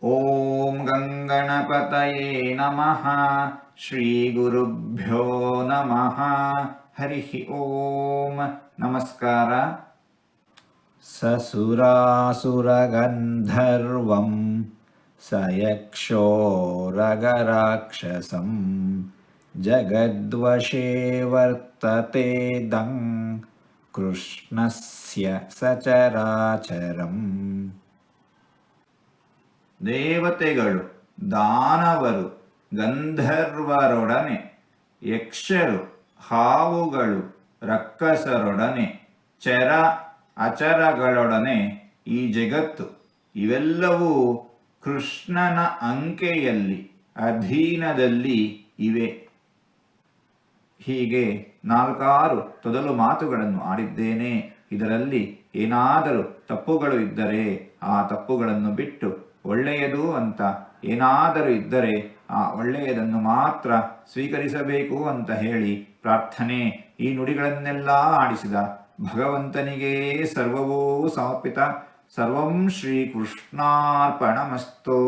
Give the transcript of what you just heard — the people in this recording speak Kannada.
ಓಂ ಗಂಗಣಪತಯೇ ನಮಃ. ಶ್ರೀ ಗುರುಭ್ಯೋ ನಮಃ. ಹರಿ ಓಂ. ನಮಸ್ಕಾರ. ಸಸುರಾಸುರಗಂಧರ್ವಂ ಸಯಕ್ಷೋರಗರಾಕ್ಷಸಂ ಜಗದ್ವಶೇ ವರ್ತತೆ ದಂ ಕೃಷ್ಣಸ್ಯ ಸಚರಾಚರಂ. ದೇವತೆಗಳು, ದಾನವರು, ಗಂಧರ್ವರೊಡನೆ, ಯಕ್ಷರು, ಹಾವುಗಳು, ರಕ್ಕಸರೊಡನೆ, ಚರ ಅಚರಗಳೊಡನೆ ಈ ಜಗತ್ತು ಇವೆಲ್ಲವೂ ಕೃಷ್ಣನ ಅಂಕೆಯಲ್ಲಿ ಅಧೀನದಲ್ಲಿ ಇವೆ. ಹೀಗೆ 4 ತೊದಲು ಮಾತುಗಳನ್ನು ಆಡಿದ್ದೇನೆ. ಇದರಲ್ಲಿ ಏನಾದರೂ ತಪ್ಪುಗಳು ಇದ್ದರೆ ಆ ತಪ್ಪುಗಳನ್ನು ಬಿಟ್ಟು ಒಳ್ಳೆಯದು ಅಂತ ಏನಾದರೂ ಇದ್ದರೆ ಆ ಒಳ್ಳೆಯದನ್ನು ಮಾತ್ರ ಸ್ವೀಕರಿಸಬೇಕು ಅಂತ ಹೇಳಿ ಪ್ರಾರ್ಥನೆ. ಈ ನುಡಿಗಳನ್ನೆಲ್ಲ ಆಡಿಸಿದ ಭಗವಂತನಿಗೇ ಸರ್ವವೂ ಸಮರ್ಪಿತ. ಸರ್ವಂ ಶ್ರೀ ಕೃಷ್ಣಾರ್ಪಣಮಸ್ತು.